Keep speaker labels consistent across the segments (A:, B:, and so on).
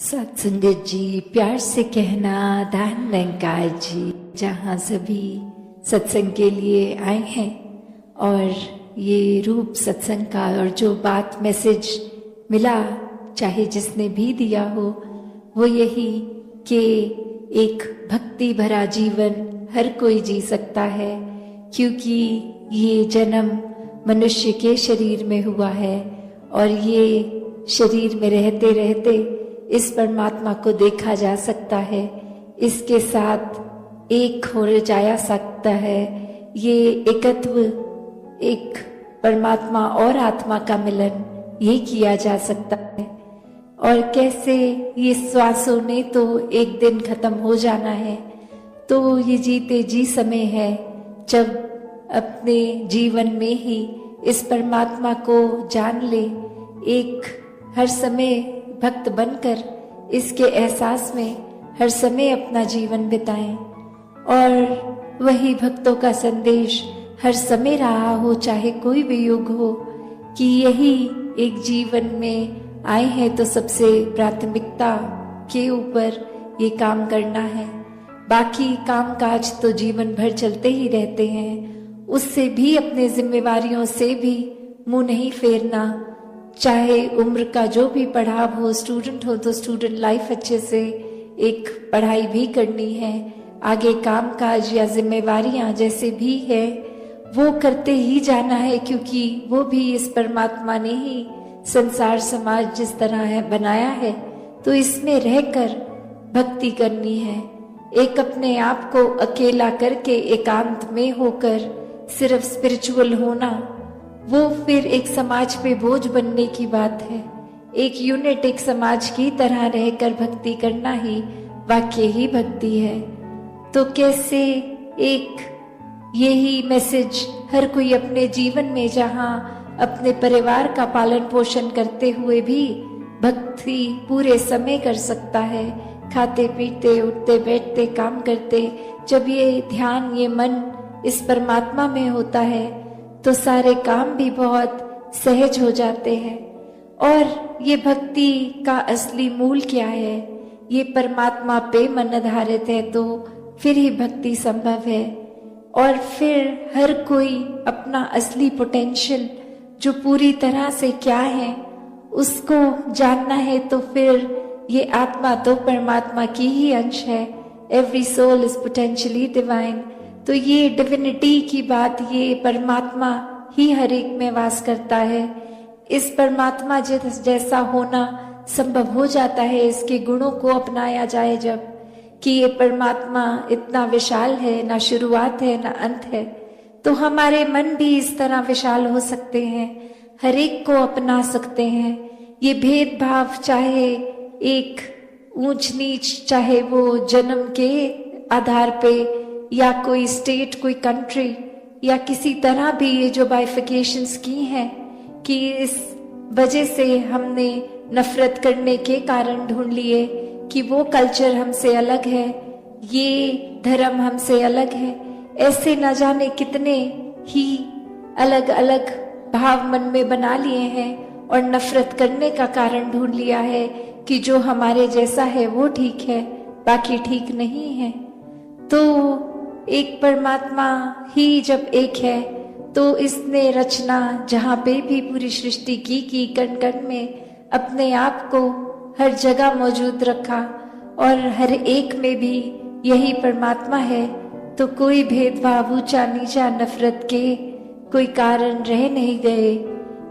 A: सत्संगत जी, प्यार से कहना दान निरंकार जी, जहाँ सभी सत्संग के लिए आए हैं और ये रूप सत्संग का और जो बात मैसेज मिला, चाहे जिसने भी दिया हो, वो यही कि एक भक्ति भरा जीवन हर कोई जी सकता है, क्योंकि ये जन्म मनुष्य के शरीर में हुआ है और ये शरीर में रहते रहते इस परमात्मा को देखा जा सकता है, इसके साथ एक हो जाया सकता है। ये एकत्व, एक परमात्मा और आत्मा का मिलन, ये किया जा सकता है। और कैसे ये श्वासों ने तो एक दिन खत्म हो जाना है, तो ये जीते जी समय है जब अपने जीवन में ही इस परमात्मा को जान ले, एक हर समय भक्त बनकर इसके एहसास में हर समय अपना जीवन बिताएं। और वही भक्तों का संदेश हर समय रहा हो, चाहे कोई भी युग हो, कि यही एक जीवन में आए हैं तो सबसे प्राथमिकता के ऊपर ये काम करना है। बाकी काम काज तो जीवन भर चलते ही रहते हैं, उससे भी अपने जिम्मेवारियों से भी मुंह नहीं फेरना। चाहे उम्र का जो भी पढ़ाव हो, स्टूडेंट हो तो स्टूडेंट लाइफ अच्छे से एक पढ़ाई भी करनी है, आगे काम काज या जिम्मेवारियां जैसे भी है वो करते ही जाना है, क्योंकि वो भी इस परमात्मा ने ही संसार समाज जिस तरह है बनाया है, तो इसमें रहकर भक्ति करनी है। एक अपने आप को अकेला करके एकांत में होकर सिर्फ स्पिरिचुअल होना, वो फिर एक समाज पे बोझ बनने की बात है। एक यूनिट, एक समाज की तरह रहकर भक्ति करना ही वाकई ही भक्ति है। तो कैसे एक यही मैसेज हर कोई अपने जीवन में, जहाँ अपने परिवार का पालन पोषण करते हुए भी भक्ति पूरे समय कर सकता है, खाते पीते उठते बैठते काम करते, जब ये ध्यान, ये मन इस परमात्मा में होता है तो सारे काम भी बहुत सहज हो जाते हैं। और ये भक्ति का असली मूल क्या है? ये परमात्मा पे मन आधारित है, तो फिर ही भक्ति संभव है। और फिर हर कोई अपना असली पोटेंशियल जो पूरी तरह से क्या है उसको जानना है, तो फिर ये आत्मा तो परमात्मा की ही अंश है। Every soul is potentially divine. तो ये डिविनिटी की बात, ये परमात्मा ही हर एक में वास करता है। इस परमात्मा जैसा होना संभव हो जाता है इसके गुणों को अपनाया जाए जब, कि ये परमात्मा इतना विशाल है, ना शुरुआत है ना अंत है। तो हमारे मन भी इस तरह विशाल हो सकते हैं, हर एक को अपना सकते हैं। ये भेदभाव, चाहे एक ऊंच नीच, चाहे वो जन्म के आधार पे या कोई स्टेट, कोई कंट्री या किसी तरह भी, ये जो बाइफिकेशंस की हैं कि इस वजह से हमने नफरत करने के कारण ढूंढ लिए कि वो कल्चर हमसे अलग है, ये धर्म हमसे अलग है। ऐसे न जाने कितने ही अलग अलग भाव मन में बना लिए हैं और नफरत करने का कारण ढूंढ लिया है कि जो हमारे जैसा है वो ठीक है, बाकी ठीक नहीं है। तो एक परमात्मा ही जब एक है, तो इसने रचना जहाँ पे भी पूरी सृष्टि की कण कण में अपने आप को हर जगह मौजूद रखा और हर एक में भी यही परमात्मा है। तो कोई भेदभाव, ऊंचा नीचा, नफरत के कोई कारण रह नहीं गए।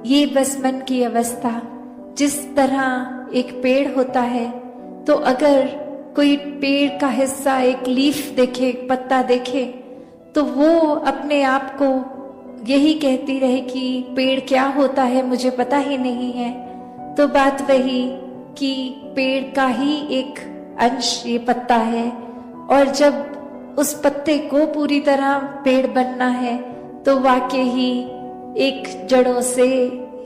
A: ये बस मन की अवस्था, जिस तरह एक पेड़ होता है, तो अगर कोई पेड़ का हिस्सा, एक लीफ देखे, एक पत्ता देखे, तो वो अपने आप को यही कहती रहे कि पेड़ क्या होता है मुझे पता ही नहीं है। तो बात वही कि पेड़ का ही एक अंश ये पत्ता है, और जब उस पत्ते को पूरी तरह पेड़ बनना है तो वाकई ही एक जड़ों से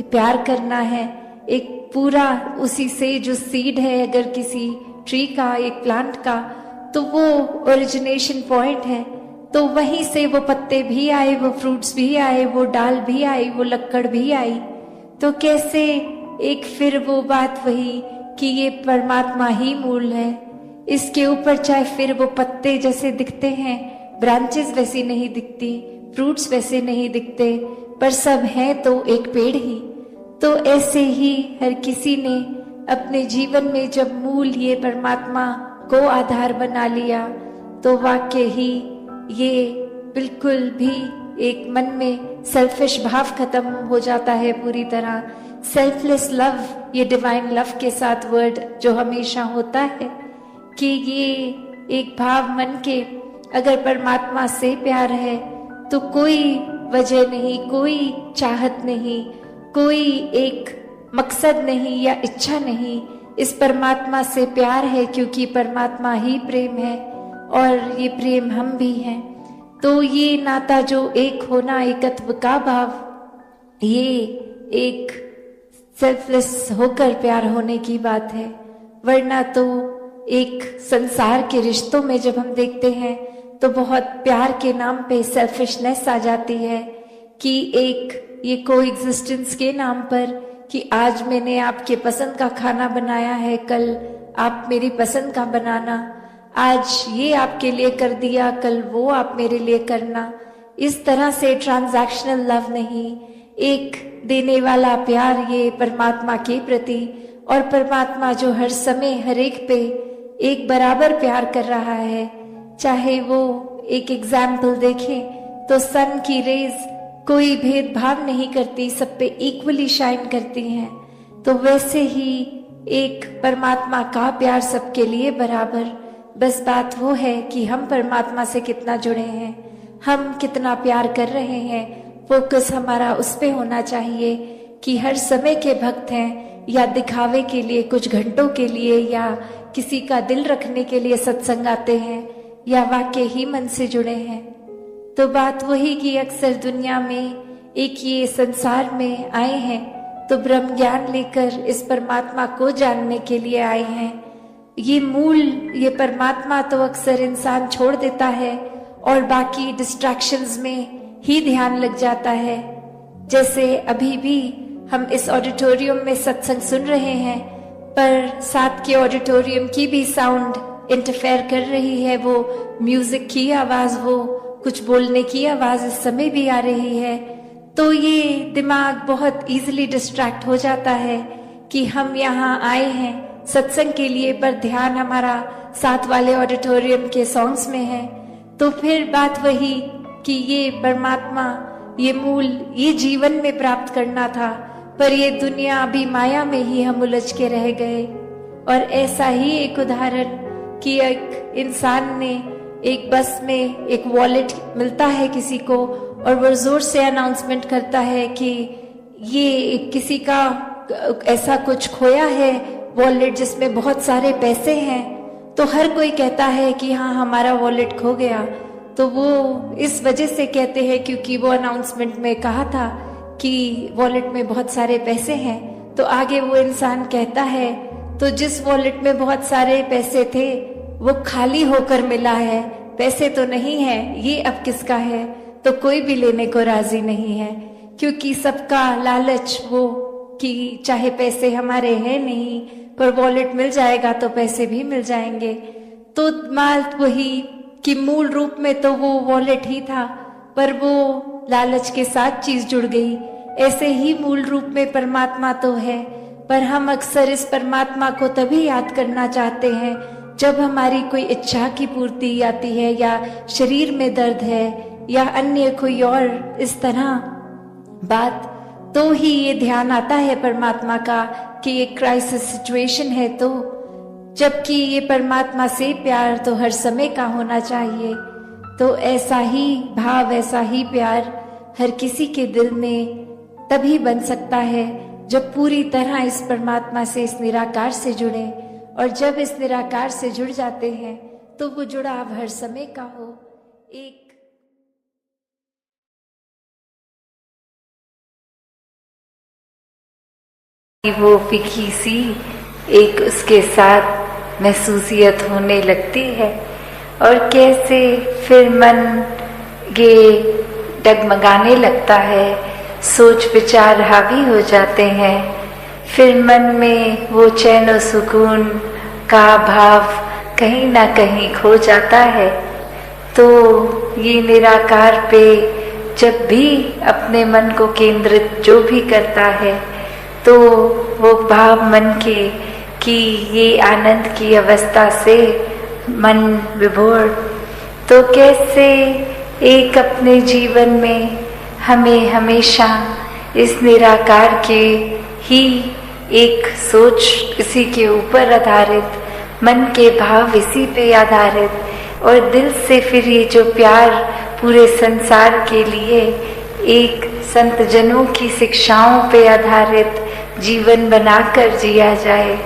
A: प्यार करना है, एक पूरा उसी से जो सीड है, अगर किसी ट्री का, एक प्लांट का, तो वो ओरिजिनेशन पॉइंट है। तो वहीं से वो पत्ते भी आए, वो फ्रूट्स भी आए, वो डाल भी आई, वो लक्कड़ भी आई। तो कैसे एक फिर वो बात वही कि ये परमात्मा ही मूल है। इसके ऊपर चाहे फिर वो पत्ते जैसे दिखते हैं, ब्रांचेस वैसी नहीं दिखती, फ्रूट्स वैसे नहीं दिखते, पर सब है तो एक पेड़ ही। तो ऐसे ही हर किसी ने अपने जीवन में जब मूल ये परमात्मा को आधार बना लिया, तो वाकई ही ये बिल्कुल भी एक मन में सेल्फिश भाव खत्म हो जाता है पूरी तरह। सेल्फलेस लव, ये डिवाइन लव के साथ वर्ड जो हमेशा होता है कि ये एक भाव मन के, अगर परमात्मा से प्यार है तो कोई वजह नहीं, कोई चाहत नहीं, कोई एक मकसद नहीं या इच्छा नहीं। इस परमात्मा से प्यार है क्योंकि परमात्मा ही प्रेम है और ये प्रेम हम भी हैं। तो ये नाता जो एक होना, एकत्व का भाव, ये एक सेल्फलेस होकर प्यार होने की बात है। वरना तो एक संसार के रिश्तों में जब हम देखते हैं तो बहुत प्यार के नाम पे सेल्फिशनेस आ जाती है कि एक ये कोएग्जिस्टेंस के नाम पर कि आज मैंने आपके पसंद का खाना बनाया है, कल आप मेरी पसंद का बनाना, आज ये आपके लिए कर दिया, कल वो आप मेरे लिए करना। इस तरह से ट्रांजैक्शनल लव नहीं, एक देने वाला प्यार ये परमात्मा के प्रति। और परमात्मा जो हर समय हर एक पे एक बराबर प्यार कर रहा है। चाहे वो एक एग्जाम्पल देखें तो सन की रेज कोई भेदभाव नहीं करती, सब पे इक्वली शाइन करती हैं। तो वैसे ही एक परमात्मा का प्यार सबके लिए बराबर। बस बात वो है कि हम परमात्मा से कितना जुड़े हैं, हम कितना प्यार कर रहे हैं। फोकस हमारा उस पे होना चाहिए कि हर समय के भक्त हैं या दिखावे के लिए कुछ घंटों के लिए या किसी का दिल रखने के लिए सत्संग आते हैं या वाकई ही मन से जुड़े हैं। तो बात वही कि अक्सर दुनिया में एक ये संसार में आए हैं तो ब्रह्म ज्ञान लेकर इस परमात्मा को जानने के लिए आए हैं। ये मूल, ये परमात्मा तो अक्सर इंसान छोड़ देता है और बाकी डिस्ट्रैक्शंस में ही ध्यान लग जाता है। जैसे अभी भी हम इस ऑडिटोरियम में सत्संग सुन रहे हैं, पर साथ के ऑडिटोरियम की भी साउंड इंटरफेयर कर रही है। वो म्यूजिक की आवाज, वो कुछ बोलने की आवाज इस समय भी आ रही है। तो ये दिमाग बहुत इजीली डिस्ट्रैक्ट हो जाता है कि हम यहाँ आए हैं सत्संग के लिए, पर ध्यान हमारा साथ वाले ऑडिटोरियम के सॉन्ग्स में है। तो फिर बात वही कि ये परमात्मा, ये मूल, ये जीवन में प्राप्त करना था, पर ये दुनिया अभी माया में ही हम उलझ के रह गए। और ऐसा ही एक उदाहरण कि एक इंसान ने एक बस में एक वॉलेट मिलता है किसी को और वो जोर से अनाउंसमेंट करता है कि ये किसी का ऐसा कुछ खोया है वॉलेट जिसमें बहुत सारे पैसे हैं। तो हर कोई कहता है कि हाँ, हमारा वॉलेट खो गया। तो वो इस वजह से कहते हैं क्योंकि वो अनाउंसमेंट में कहा था कि वॉलेट में बहुत सारे पैसे हैं। तो आगे वो इंसान कहता है तो जिस वॉलेट में बहुत सारे पैसे थे वो खाली होकर मिला है, पैसे तो नहीं है, ये अब किसका है? तो कोई भी लेने को राजी नहीं है क्योंकि सबका लालच वो कि चाहे पैसे हमारे हैं नहीं, पर वॉलेट मिल जाएगा तो पैसे भी मिल जाएंगे। तो माल वही कि मूल रूप में तो वो वॉलेट ही था, पर वो लालच के साथ चीज जुड़ गई। ऐसे ही मूल रूप में परमात्मा तो है, पर हम अक्सर इस परमात्मा को तभी याद करना चाहते हैं जब हमारी कोई इच्छा की पूर्ति आती है या शरीर में दर्द है या अन्य कोई और इस तरह बात, तो ही ये ध्यान आता है परमात्मा का कि ये क्राइसिस सिचुएशन है। तो जबकि ये परमात्मा से प्यार तो हर समय का होना चाहिए। तो ऐसा ही भाव, ऐसा ही प्यार हर किसी के दिल में तभी बन सकता है जब पूरी तरह इस परमात्मा से, इस निराकार से जुड़े। और जब इस निराकार से जुड़ जाते हैं तो वो जुड़ाव हर समय का हो। एक वो फीकी सी एक उसके साथ महसूसियत होने लगती है और कैसे फिर मन ये डगमगाने लगता है, सोच विचार हावी हो जाते हैं। फिर मन में वो चैन और सुकून का भाव कहीं ना कहीं खो जाता है। तो ये निराकार पे जब भी अपने मन को केंद्रित जो भी करता है, तो वो भाव मन के कि ये आनंद की अवस्था से मन विभोर, तो कैसे एक अपने जीवन में हमें हमेशा इस निराकार के ही एक सोच, इसी के ऊपर आधारित, मन के भाव इसी पे आधारित, और दिल से फिर ये जो प्यार पूरे संसार के लिए एक संत जनों की शिक्षाओं पे आधारित जीवन बनाकर जिया जाए।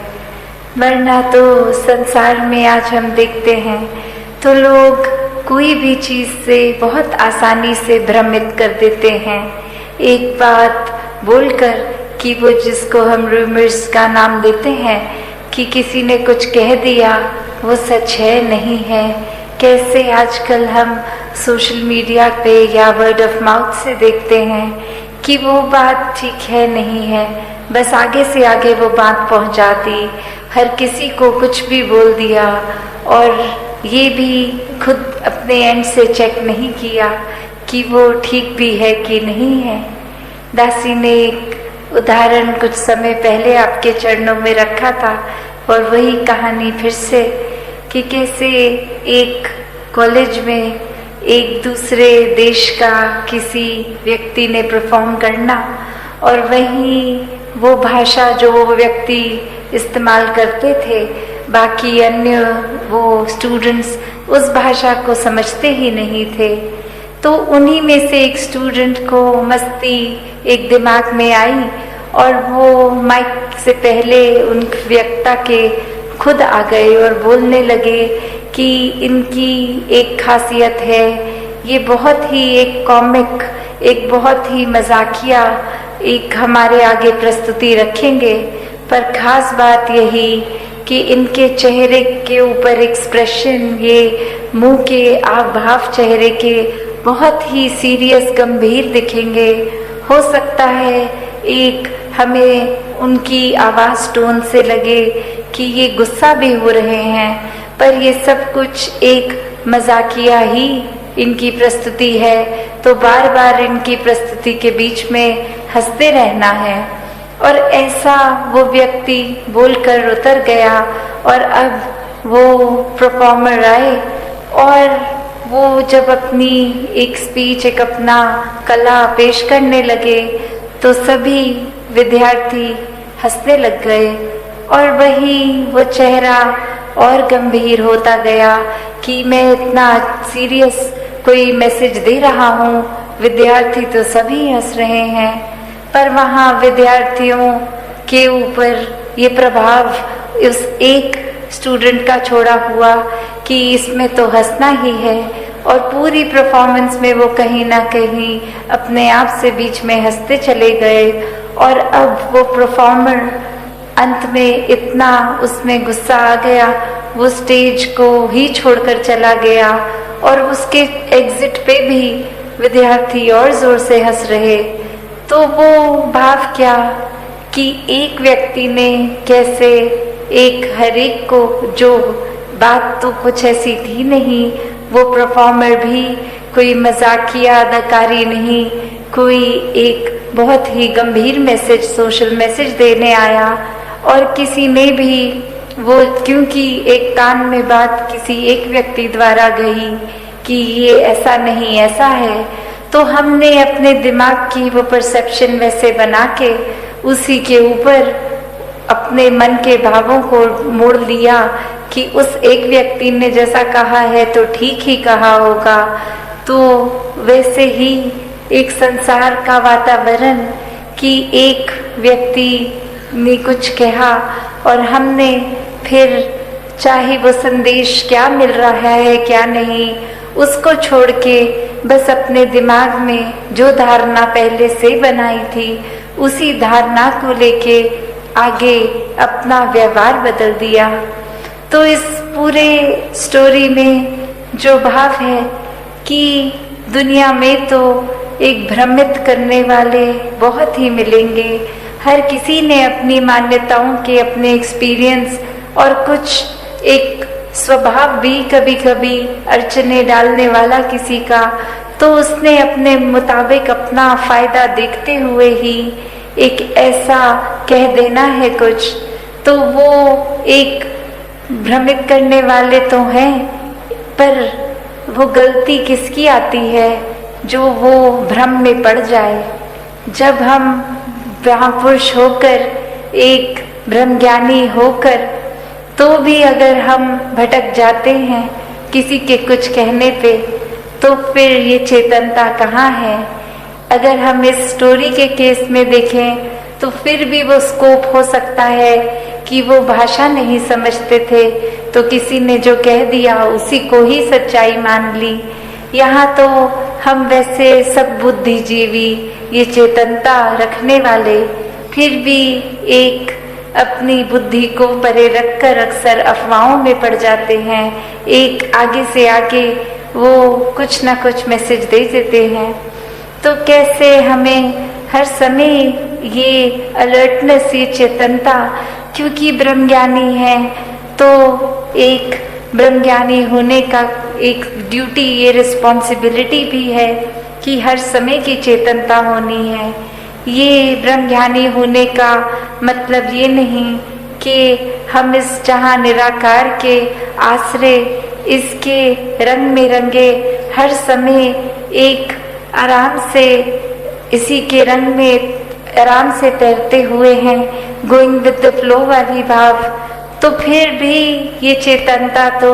A: वरना तो संसार में आज हम देखते हैं तो लोग कोई भी चीज़ से बहुत आसानी से भ्रमित कर देते हैं। एक बात बोलकर कि वो जिसको हम रूमर्स का नाम देते हैं कि किसी ने कुछ कह दिया वो सच है नहीं है। कैसे आजकल हम सोशल मीडिया पे या वर्ड ऑफ माउथ से देखते हैं कि वो बात ठीक है नहीं है, बस आगे से आगे वो बात पहुंचा दी, हर किसी को कुछ भी बोल दिया, और ये भी खुद अपने एंड से चेक नहीं किया कि वो ठीक भी है कि नहीं है। दासी ने एक उदाहरण कुछ समय पहले आपके चरणों में रखा था, और वही कहानी फिर से कि कैसे एक कॉलेज में एक दूसरे देश का किसी व्यक्ति ने परफॉर्म करना, और वहीं वो भाषा जो वो व्यक्ति इस्तेमाल करते थे, बाकी अन्य वो स्टूडेंट्स उस भाषा को समझते ही नहीं थे। तो उन्हीं में से एक स्टूडेंट को मस्ती एक दिमाग में आई, और वो माइक से पहले उन वक्ता के खुद आ गए और बोलने लगे कि इनकी एक खासियत है, ये बहुत ही एक कॉमिक, एक बहुत ही मजाकिया एक हमारे आगे प्रस्तुति रखेंगे, पर खास बात यही कि इनके चेहरे के ऊपर एक्सप्रेशन, ये मुंह के हाव भाव चेहरे के बहुत ही सीरियस गंभीर दिखेंगे। हो सकता है एक हमें उनकी आवाज़ टोन से लगे कि ये गुस्सा भी हो रहे हैं, पर ये सब कुछ एक मजाकिया ही इनकी प्रस्तुति है, तो बार बार इनकी प्रस्तुति के बीच में हंसते रहना है। और ऐसा वो व्यक्ति बोलकर उतर गया, और अब वो परफॉर्मर आए, और वो जब अपनी एक स्पीच, एक अपना कला पेश करने लगे, तो सभी विद्यार्थी हंसने लग गए, और वही वो चेहरा और गंभीर होता गया कि मैं इतना सीरियस कोई मैसेज दे रहा हूँ, विद्यार्थी तो सभी हंस रहे हैं, पर वहाँ विद्यार्थियों के ऊपर ये प्रभाव उस एक स्टूडेंट का छोड़ा हुआ कि इसमें तो हंसना ही है, और पूरी परफॉर्मेंस में वो कहीं ना कहीं अपने आप से बीच में हंसते चले गए। और अब वो परफॉर्मर अंत में इतना उसमें गुस्सा आ गया, वो स्टेज को ही छोड़कर चला गया, और उसके एग्जिट पे भी विद्यार्थी और जोर से हंस रहे। तो वो भाव क्या कि एक व्यक्ति ने कैसे एक हर एक को, जो बात तो कुछ ऐसी थी नहीं, वो परफॉर्मर भी कोई मजाकिया अदाकारी नहीं, कोई एक बहुत ही गंभीर मैसेज, सोशल मैसेज देने आया, और किसी ने भी वो, क्योंकि एक कान में बात किसी एक व्यक्ति द्वारा गई कि ये ऐसा नहीं ऐसा है, तो हमने अपने दिमाग की वो परसेप्शन वैसे बना के उसी के ऊपर अपने मन के भावों को मोड़ लिया कि उस एक व्यक्ति ने जैसा कहा है तो ठीक ही कहा होगा। तो वैसे ही एक संसार का वातावरण कि एक व्यक्ति ने कुछ कहा, और हमने फिर चाहे वो संदेश क्या मिल रहा है क्या नहीं, उसको छोड़ के बस अपने दिमाग में जो धारणा पहले से बनाई थी उसी धारणा को लेके आगे अपना व्यवहार बदल दिया। तो इस पूरे स्टोरी में जो भाव है कि दुनिया में तो एक भ्रमित करने वाले बहुत ही मिलेंगे,
B: हर किसी ने अपनी मान्यताओं के अपने एक्सपीरियंस और कुछ एक स्वभाव भी कभी कभी अड़चने डालने वाला किसी का, तो उसने अपने मुताबिक अपना फायदा देखते हुए ही एक ऐसा कह देना है कुछ, तो वो एक भ्रमित करने वाले तो हैं, पर वो गलती किसकी आती है जो वो भ्रम में पड़ जाए। जब हम महापुरुष होकर, एक ब्रह्मज्ञानी होकर, तो भी अगर हम भटक जाते हैं किसी के कुछ कहने पे, तो फिर ये चेतनता कहाँ है। अगर हम इस स्टोरी के केस में देखें तो फिर भी वो स्कोप हो सकता है कि वो भाषा नहीं समझते थे, तो किसी ने जो कह दिया उसी को ही सच्चाई मान ली। यहाँ तो हम वैसे सब बुद्धिजीवी, ये चेतनता रखने वाले, फिर भी एक अपनी बुद्धि को परे रखकर अक्सर अफवाहों में पड़ जाते हैं। एक आगे से आगे वो कुछ ना कुछ मैसेज दे देते हैं। तो कैसे हमें हर समय ये अलर्टनेस, ये चेतनता, क्योंकि ब्रह्मज्ञानी है तो एक ब्रह्मज्ञानी होने का एक ड्यूटी, ये रिस्पॉन्सिबिलिटी भी है कि हर समय की चेतनता होनी है। ये ब्रह्मज्ञानी होने का मतलब ये नहीं कि हम इस जहाँ निराकार के आश्रय, इसके रंग में रंगे हर समय एक आराम से इसी के रंग में आराम से तैरते हुए हैं, गोइंग विद द फ्लो वाली भाव। तो फिर भी ये चेतनता तो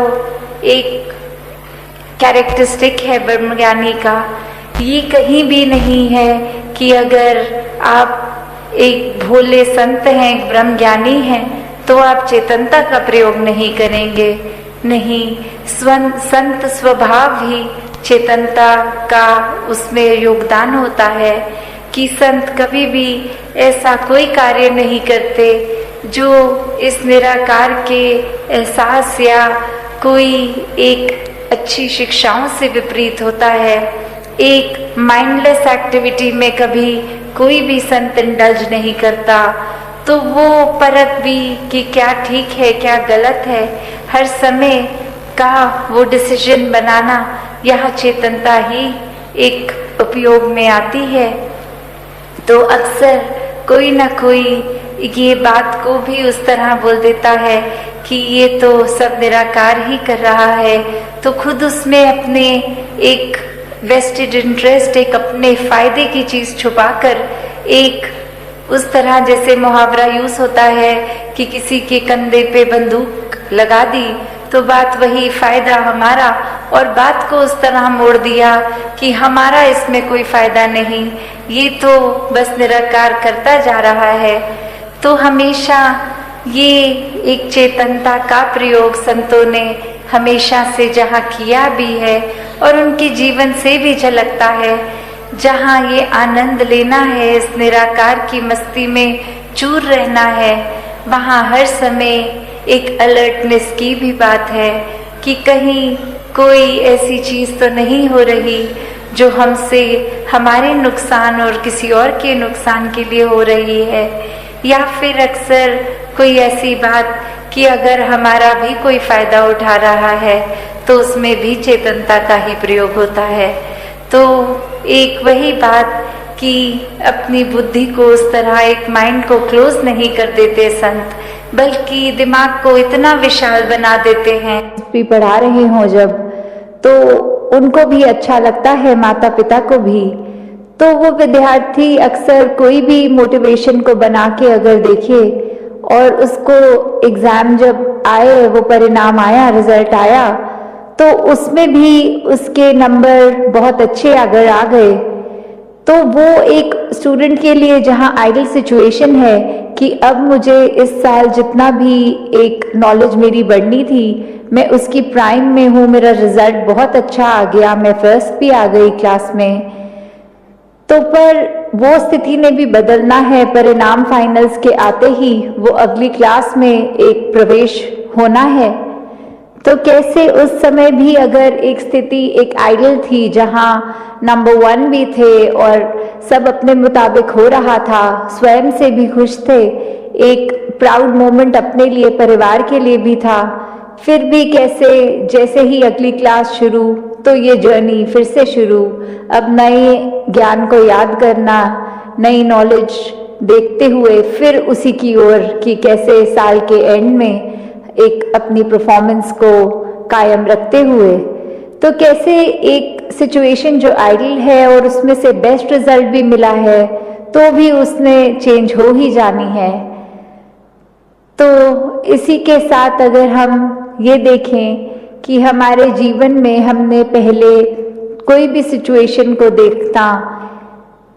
B: एक कैरेक्टरिस्टिक है ब्रह्मज्ञानी का। ये कहीं भी नहीं है कि अगर आप एक भोले संत हैं, एक ब्रह्मज्ञानी हैं, तो आप चेतनता का प्रयोग नहीं करेंगे। नहीं, संत स्वभाव ही चेतनता का उसमें योगदान होता है कि संत कभी भी ऐसा कोई कार्य नहीं करते जो इस निराकार के एहसास या कोई एक अच्छी शिक्षाओं से विपरीत होता है। एक माइंडलेस एक्टिविटी में कभी कोई भी संत इंडल्ज नहीं करता, तो वो परख भी कि क्या ठीक है क्या गलत है, हर समय का वो डिसीजन बनाना, यह चेतनता ही एक उपयोग में आती है। तो अक्सर कोई ना कोई ये बात को भी उस तरह बोल देता है कि ये तो सब निराकार ही कर रहा है, तो खुद उसमें अपने एक वेस्टेड इंटरेस्ट, एक अपने फायदे की चीज छुपाकर, एक उस तरह जैसे मुहावरा यूज होता है कि किसी के कंधे पे बंदूक लगा दी तो बात वही, फायदा हमारा, और बात को उस तरह मोड़ दिया कि हमारा इसमें कोई फायदा नहीं, ये तो बस निराकार करता जा रहा है। तो हमेशा ये एक चेतनता का प्रयोग संतों ने हमेशा से जहाँ किया भी है और उनके जीवन से भी झलकता है, जहाँ ये आनंद लेना है, इस निराकार की मस्ती में चूर रहना है, वहाँ हर समय एक अलर्टनेस की भी बात है कि कहीं कोई ऐसी चीज तो नहीं हो रही जो हमसे हमारे नुकसान और किसी और के नुकसान के लिए हो रही है, या फिर अक्सर कोई ऐसी बात कि अगर हमारा भी कोई फायदा उठा रहा है तो उसमें भी चेतनता का ही प्रयोग होता है। तो एक वही बात कि अपनी बुद्धि को उस तरह एक माइंड को क्लोज नहीं कर देते संत, बल्कि दिमाग को इतना विशाल बना देते हैं।
C: भी पढ़ा रहे हों जब, तो उनको भी अच्छा लगता है, माता पिता को भी। तो वो विद्यार्थी अक्सर कोई भी मोटिवेशन को बना के अगर देखे और उसको एग्जाम जब आए, वो परिणाम आया, रिजल्ट आया, तो उसमें भी उसके नंबर बहुत अच्छे अगर आ गए, तो वो एक स्टूडेंट के लिए जहाँ आइडियल सिचुएशन है कि अब मुझे इस साल जितना भी एक नॉलेज मेरी बढ़नी थी, मैं उसकी प्राइम में हूँ, मेरा रिजल्ट बहुत अच्छा आ गया, मैं फर्स्ट भी आ गई क्लास में। तो पर वो स्थिति ने भी बदलना है, परिणाम फाइनल्स के आते ही वो अगली क्लास में एक प्रवेश होना है। तो कैसे उस समय भी अगर एक स्थिति एक आइडियल थी जहां नंबर 1 भी थे और सब अपने मुताबिक हो रहा था, स्वयं से भी खुश थे, एक प्राउड मोमेंट अपने लिए, परिवार के लिए भी था। फिर भी कैसे जैसे ही अगली क्लास शुरू तो ये जर्नी फिर से शुरू, अब नए ज्ञान को याद करना, नई नॉलेज देखते हुए फिर उसी की ओर कि कैसे साल के एंड में एक अपनी परफॉर्मेंस को कायम रखते हुए, तो कैसे एक सिचुएशन जो आइडियल है और उसमें से बेस्ट रिजल्ट भी मिला है तो भी उसने चेंज हो ही जानी है। तो इसी के साथ अगर हम ये देखें कि हमारे जीवन में हमने पहले कोई भी सिचुएशन को देखता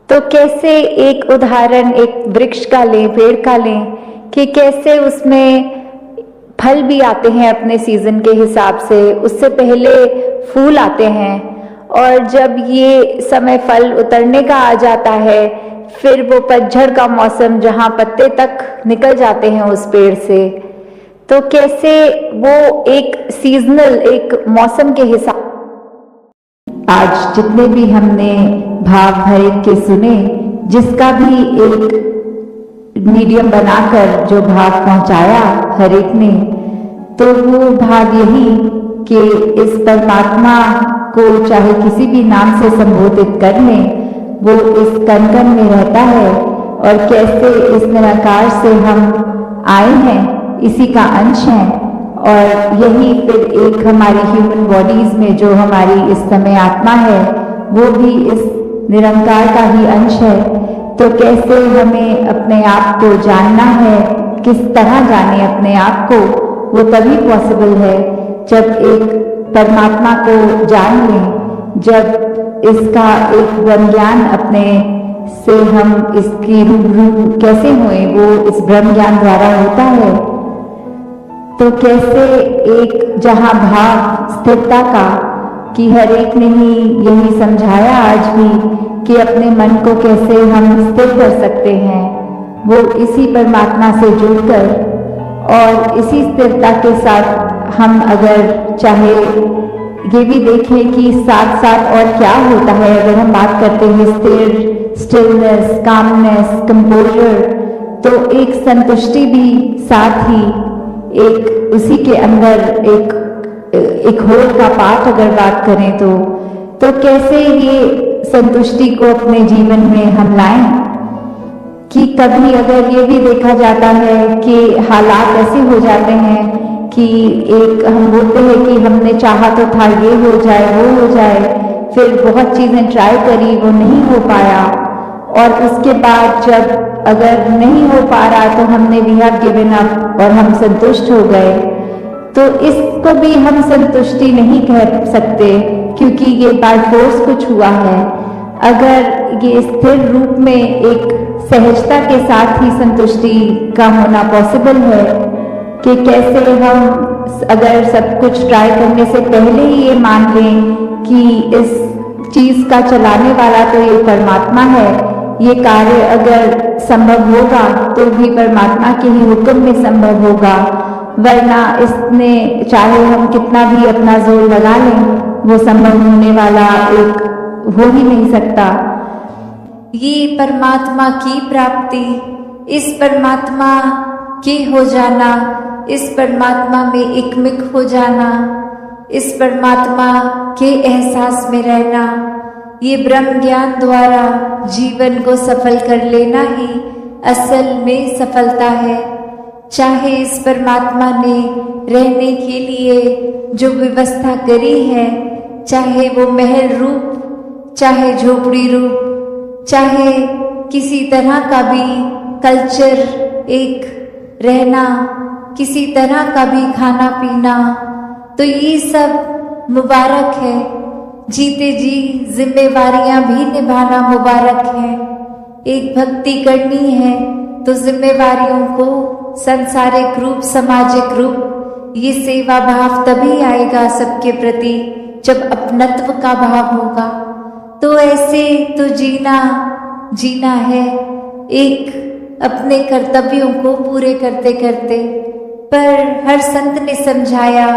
C: तो कैसे एक उदाहरण एक वृक्ष का लें, पेड़ का लें, कि कैसे उसमें फल भी आते हैं अपने सीजन के हिसाब से, उससे पहले फूल आते हैं, और जब ये समय फल उतरने का आ जाता है फिर वो पतझड़ का मौसम जहाँ पत्ते तक निकल जाते हैं उस पेड़ से, तो कैसे वो एक सीजनल एक मौसम के हिसाब। आज जितने भी हमने भाव हर एक के सुने, जिसका भी एक मीडियम बनाकर जो भाव पहुंचाया हर एक ने, तो वो भाव यही कि इस परमात्मा को चाहे किसी भी नाम से संबोधित कर लें, वो इस कण कण में रहता है, और कैसे इस निराकार से हम आए हैं, इसी का अंश हैं, और यही फिर एक हमारी ह्यूमन बॉडीज में जो हमारी इस समय आत्मा है वो भी इस निरंकार का ही अंश है। तो कैसे हमें अपने आप को जानना है, किस तरह जाने अपने आप को, वो तभी पॉसिबल है जब एक परमात्मा को जान लें, जब इसका एक ब्रह्म ज्ञान अपने से हम इसकी रूबरू कैसे हुए, वो इस ब्रह्म ज्ञान द्वारा होता है। तो कैसे एक जहाँ भाव स्थिरता का, कि हर एक ने ही यही समझाया आज भी कि अपने मन को कैसे हम स्थिर कर सकते हैं, वो इसी परमात्मा से जुड़कर, और इसी स्थिरता के साथ हम अगर चाहे ये भी देखें कि साथ साथ और क्या होता है, अगर हम बात करते हैं स्थिर, स्टिलनेस, कामनेस, कंपोजर, तो एक संतुष्टि भी साथ ही एक उसी के अंदर एक होल का पार्ट अगर बात करें तो कैसे ये संतुष्टि को अपने जीवन में हम लाएं, कि कभी अगर ये भी देखा जाता है कि हालात ऐसे हो जाते हैं कि एक हम बोलते हैं कि हमने चाहा तो था ये हो जाए वो हो जाए, फिर बहुत चीज़ें ट्राई करी, वो नहीं हो पाया, और उसके बाद जब अगर नहीं हो पा रहा तो हमने वी हैव गिवन अप और हम संतुष्ट हो गए। तो इसको भी हम संतुष्टि नहीं कह सकते, क्योंकि ये बाय फोर्स कुछ हुआ है। अगर ये स्थिर रूप में एक सहजता के साथ ही संतुष्टि का होना पॉसिबल है, कि कैसे हम अगर सब कुछ ट्राई करने से पहले ही ये मान लें कि इस चीज का चलाने वाला तो ये परमात्मा है, ये कार्य अगर संभव होगा तो भी परमात्मा के ही हुक्म में संभव होगा, वरना इसने चाहे हम कितना भी अपना जोर लगा लें वो संभव होने वाला एक हो ही नहीं सकता।
B: ये परमात्मा की प्राप्ति, इस परमात्मा के हो जाना, इस परमात्मा में एकमिक हो जाना, इस परमात्मा के एहसास में रहना, ये ब्रह्म ज्ञान द्वारा जीवन को सफल कर लेना ही असल में सफलता है। चाहे इस परमात्मा ने रहने के लिए जो व्यवस्था करी है, चाहे वो महल रूप, चाहे झोपड़ी रूप, चाहे किसी तरह का भी कल्चर एक रहना, किसी तरह का भी खाना पीना, तो ये सब मुबारक है। जीते जी जिम्मेवारियां भी निभाना मुबारक है। एक भक्ति करनी है तो जिम्मेवारियों को सांसारिक रूप, सामाजिक रूप, ये सेवा भाव तभी आएगा सबके प्रति जब अपनत्व का भाव होगा। तो ऐसे तो जीना है एक अपने कर्तव्यों को पूरे करते करते। पर हर संत ने समझाया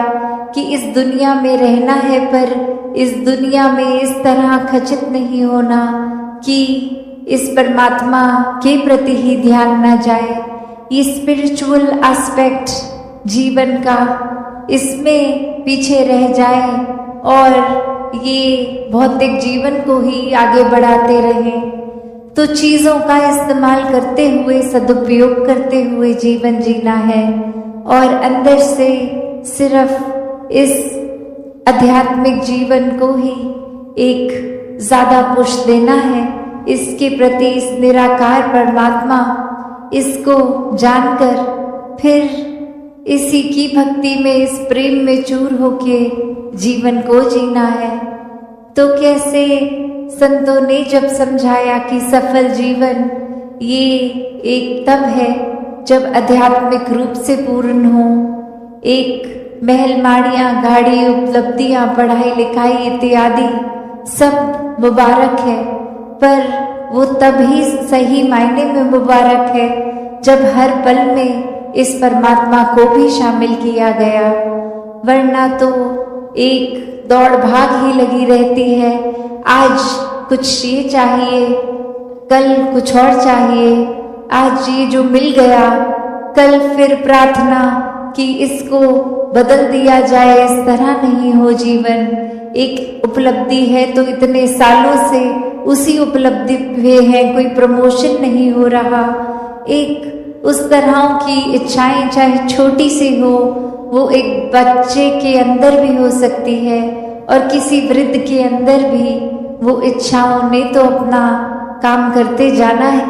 B: कि इस दुनिया में रहना है, पर इस दुनिया में इस तरह खचित नहीं होना कि
A: इस परमात्मा के प्रति ही ध्यान न जाए। ये स्पिरिचुअल एस्पेक्ट जीवन का इसमें पीछे रह जाए और ये भौतिक जीवन को ही आगे बढ़ाते रहें। तो चीज़ों का इस्तेमाल करते हुए, सदुपयोग करते हुए जीवन जीना है और अंदर से सिर्फ इस आध्यात्मिक जीवन को ही एक ज़्यादा पुश देना है। इसके प्रति, इस निराकार परमात्मा, इसको जानकर फिर इसी की भक्ति में, इस प्रेम में चूर होके जीवन को जीना है। तो कैसे संतों ने जब समझाया कि सफल जीवन ये एक तब है जब आध्यात्मिक रूप से पूर्ण हो। एक महल माड़ियाँ, गाड़ी, उपलब्धियाँ, पढ़ाई लिखाई इत्यादि सब मुबारक है, पर वो तभी सही मायने में मुबारक है जब हर पल में इस परमात्मा को भी शामिल किया गया। वरना तो एक दौड़ भाग ही लगी रहती है। आज कुछ ये चाहिए, कल कुछ और चाहिए। आज ये जो मिल गया, कल फिर प्रार्थना कि इसको बदल दिया जाए। इस तरह नहीं हो जीवन। एक उपलब्धि है तो इतने सालों से उसी उपलब्धि पे है, कोई प्रमोशन नहीं हो रहा। एक उस तरह की इच्छाएं चाहे छोटी सी हो, वो एक बच्चे के अंदर भी हो सकती है और किसी वृद्ध के अंदर भी वो इच्छाओं ने तो अपना काम करते जाना है।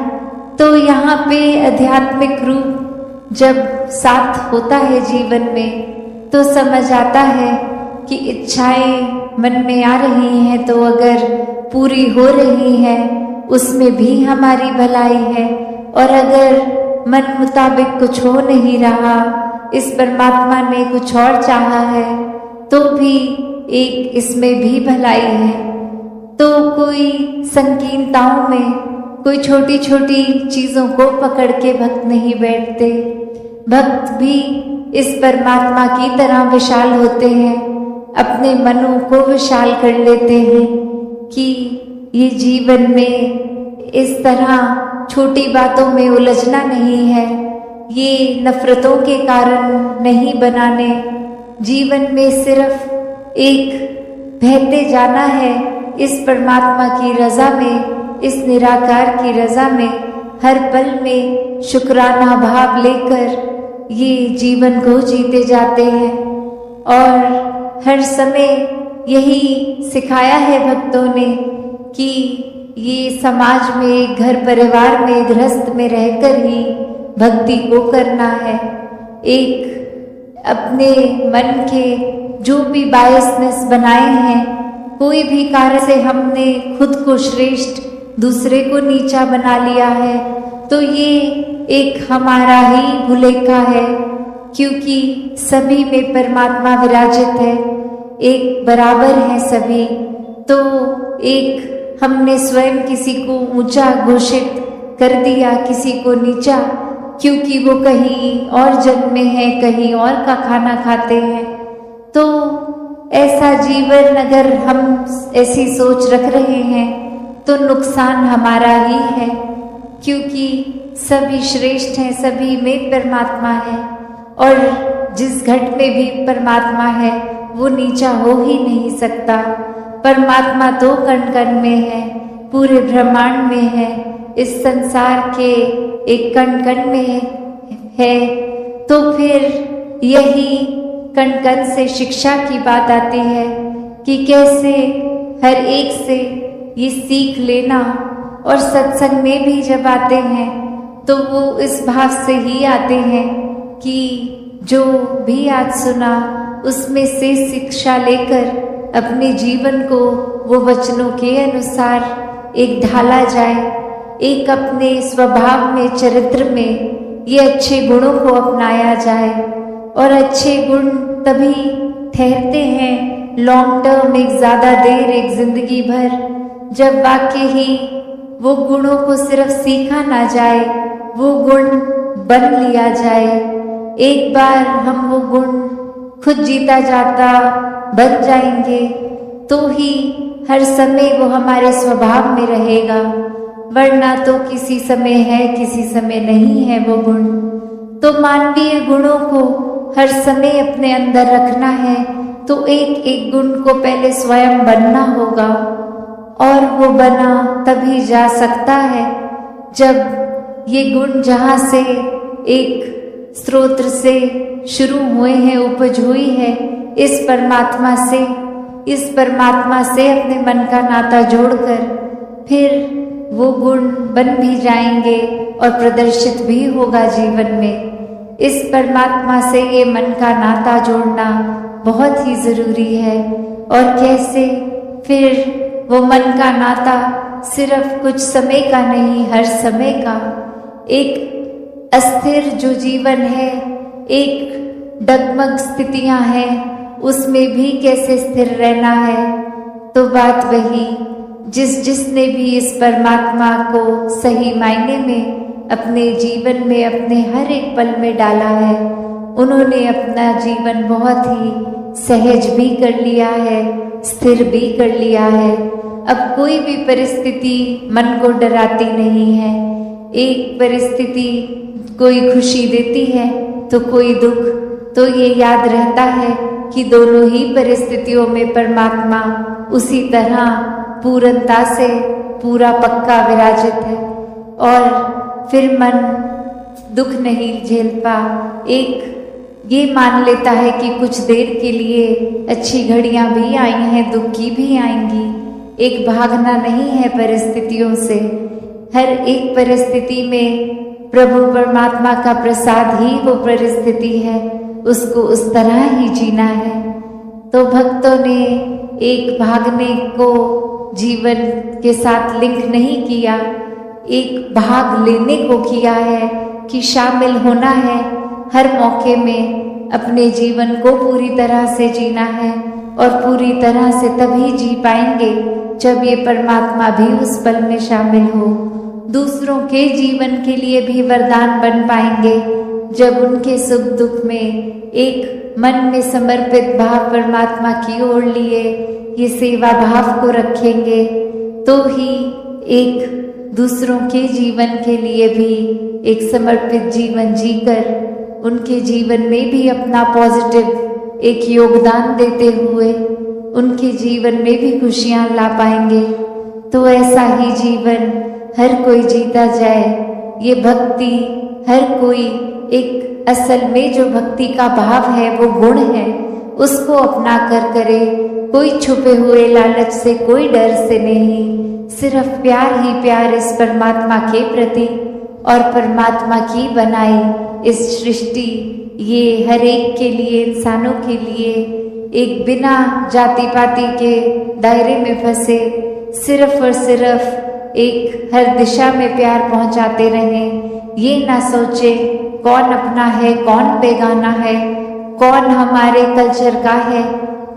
A: तो यहाँ पे आध्यात्मिक रूप जब साथ होता है जीवन में तो समझ आता है कि इच्छाएं मन में आ रही हैं तो अगर पूरी हो रही हैं उसमें भी हमारी भलाई है, और अगर मन मुताबिक कुछ हो नहीं रहा, इस परमात्मा ने कुछ और चाहा है तो भी एक इसमें भी भलाई है। तो कोई संकीर्णताओं में, कोई छोटी छोटी चीज़ों को पकड़ के भक्त नहीं बैठते। भक्त भी इस परमात्मा की तरह विशाल होते हैं, अपने मनों को विशाल कर लेते हैं कि ये जीवन में इस तरह छोटी बातों में उलझना नहीं है, ये नफरतों के कारण नहीं बनाने। जीवन में सिर्फ एक बहते जाना है इस परमात्मा की रज़ा में, इस निराकार की रज़ा में। हर पल में शुक्राना भाव लेकर ये जीवन को जीते जाते हैं और हर समय यही सिखाया है भक्तों ने कि ये समाज में, घर परिवार में, गृहस्थ में रहकर ही भक्ति को करना है। एक अपने मन के जो भी बायसनेस बनाए हैं, कोई भी कार्य से हमने खुद को श्रेष्ठ, दूसरे को नीचा बना लिया है, तो ये एक हमारा ही भुलेखा है, क्योंकि सभी में परमात्मा विराजित है, एक बराबर है सभी। तो एक हमने स्वयं किसी को ऊंचा घोषित कर दिया, किसी को नीचा, क्योंकि वो कहीं और जन्म में है, कहीं और का खाना खाते हैं। तो ऐसा जीवन अगर हम ऐसी सोच रख रहे हैं तो नुकसान हमारा ही है, क्योंकि सभी श्रेष्ठ हैं, सभी में परमात्मा है और जिस घट में भी परमात्मा है वो नीचा हो ही नहीं सकता। परमात्मा तो कण कण में है, पूरे ब्रह्मांड में है, इस संसार के एक कण कण में है। तो फिर यही कण कण से शिक्षा की बात आती है कि कैसे हर एक से ये सीख लेना, और सत्संग में भी जब आते हैं तो वो इस भाव से ही आते हैं कि जो भी आज सुना उसमें से शिक्षा लेकर अपने जीवन को वो वचनों के अनुसार एक ढाला जाए, एक अपने स्वभाव में, चरित्र में ये अच्छे गुणों को अपनाया जाए। और अच्छे गुण तभी ठहरते हैं लॉन्ग टर्म, एक ज़्यादा देर, एक जिंदगी भर, जब वाकई ही वो गुणों को सिर्फ सीखा ना जाए, वो गुण बन लिया जाए। एक बार हम वो गुण खुद जीता जाता बन जाएंगे तो ही हर समय वो हमारे स्वभाव में रहेगा। वरना तो किसी समय है किसी समय नहीं है वो गुण। तो मानवीय गुणों को हर समय अपने अंदर रखना है तो एक एक गुण को पहले स्वयं बनना होगा, और वो बना तभी जा सकता है जब ये गुण जहाँ से एक स्रोत से शुरू हुए हैं, उपज हुई है इस परमात्मा से अपने मन का नाता जोड़कर फिर वो गुण बन भी जाएंगे और प्रदर्शित भी होगा जीवन में। इस परमात्मा से ये मन का नाता जोड़ना बहुत ही जरूरी है। और कैसे? फिर वो मन का नाता सिर्फ कुछ समय का नहीं, हर समय का। एक अस्थिर जो जीवन है, एक डगमग स्थितियां हैं, उसमें भी कैसे स्थिर रहना है। तो बात वही, जिसने भी इस परमात्मा को सही मायने में अपने जीवन में, अपने हर एक पल में डाला है, उन्होंने अपना जीवन बहुत ही सहज भी कर लिया है, स्थिर भी कर लिया है। अब कोई भी परिस्थिति मन को डराती नहीं है। एक परिस्थिति कोई खुशी देती है तो कोई दुख, तो ये याद रहता है कि दोनों ही परिस्थितियों में परमात्मा उसी तरह पूर्णता से पूरा पक्का विराजित है। और फिर मन दुख नहीं झेलता, एक ये मान लेता है कि कुछ देर के लिए अच्छी घड़ियां भी आई हैं, दुख की भी आएंगी। एक भागना नहीं है परिस्थितियों से। हर एक परिस्थिति में प्रभु परमात्मा का प्रसाद ही वो परिस्थिति है, उसको उस तरह ही जीना है। तो भक्तों ने एक भागने को जीवन के साथ लिंक नहीं किया, एक भाग लेने को किया है कि शामिल होना है हर मौके में, अपने जीवन को पूरी तरह से जीना है। और पूरी तरह से तभी जी पाएंगे जब ये परमात्मा भी उस पल में शामिल हो। दूसरों के जीवन के लिए भी वरदान बन पाएंगे जब उनके सुख दुख में एक मन में समर्पित भाव परमात्मा की ओर लिए ये सेवा भाव को रखेंगे, तो ही एक दूसरों के जीवन के लिए भी एक समर्पित जीवन जीकर उनके जीवन में भी अपना पॉजिटिव एक योगदान देते हुए उनके जीवन में भी खुशियां ला पाएंगे। तो ऐसा ही जीवन हर कोई जीता जाए। ये भक्ति हर कोई एक असल में जो भक्ति का भाव है, वो गुण है, उसको अपना कर करे। कोई छुपे हुए लालच से, कोई डर से नहीं, सिर्फ प्यार ही प्यार इस परमात्मा के प्रति और परमात्मा की बनाई इस सृष्टि, ये हर एक के लिए, इंसानों के लिए एक बिना जाति पाति के दायरे में फंसे सिर्फ और सिर्फ एक हर दिशा में प्यार पहुंचाते रहें। ये ना सोचे कौन अपना है, कौन बेगाना है, कौन हमारे कल्चर का है,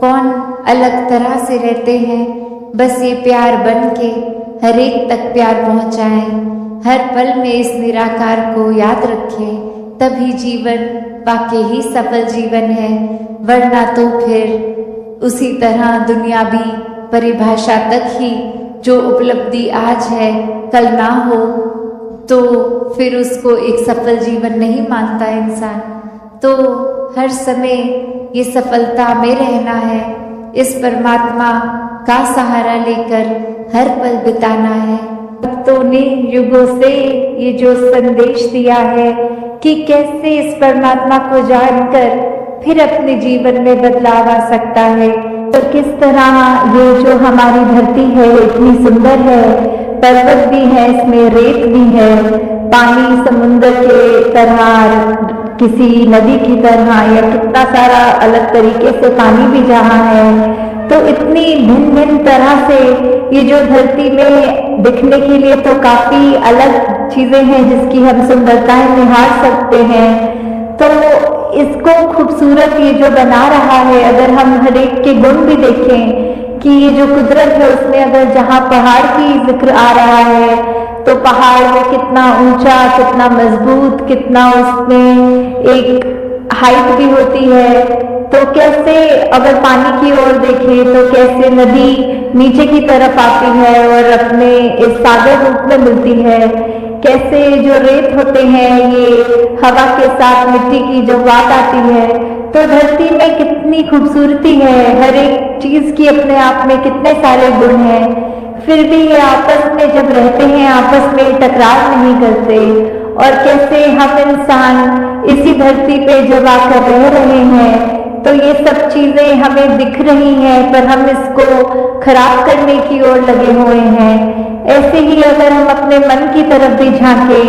A: कौन अलग तरह से रहते हैं। बस ये प्यार बन के हर एक तक प्यार पहुंचाएं। हर पल में इस निराकार को याद रखें, तभी जीवन वाकई ही सफल जीवन है। वरना तो फिर उसी तरह दुनियावी परिभाषा तक ही जो उपलब्धि आज है कल ना हो, तो फिर उसको एक सफल जीवन नहीं मानता इंसान। तो हर समय ये सफलता में रहना है, इस परमात्मा का सहारा लेकर हर पल बिताना है। भक्तों ने युगों से ये जो संदेश दिया है कि कैसे इस परमात्मा को जानकर फिर अपने जीवन में बदलाव आ सकता है, तो किस तरह ये जो हमारी धरती है इतनी सुंदर है, पर्वत भी है, इसमें रेत भी है, पानी समुद्र के तरह, किसी नदी की तरह, या कितना सारा अलग तरीके से पानी भी जहाँ है। तो इतनी भिन्न भिन्न तरह से ये जो धरती में दिखने के लिए तो काफी अलग चीजें हैं जिसकी हम सुंदरताएं निहार सकते हैं। तो इसको खूबसूरत ये जो बना रहा है, अगर हम हर एक के गुण भी देखें कि ये जो कुदरत है उसमें अगर जहाँ पहाड़ की जिक्र आ रहा है, तो पहाड़ में कितना ऊंचा, कितना मजबूत, कितना उसमें एक हाइट भी होती है,
C: तो कैसे अगर पानी की ओर देखें तो कैसे नदी नीचे की तरफ आती है और अपने इस सागर रूप में मिलती है, कैसे जो रेत होते हैं ये हवा के साथ मिट्टी की जब बात आती है तो धरती में कितनी खूबसूरती है, हर एक चीज की अपने आप में कितने सारे गुण हैं, फिर भी ये आपस में जब रहते हैं आपस में टकराव नहीं करते। और कैसे हम इंसान इसी धरती पे जब आकर रह रहे हैं तो ये सब चीजें हमें दिख रही हैं पर हम इसको खराब करने की ओर लगे हुए हैं। ऐसे ही अगर हम अपने मन की तरफ भी झांके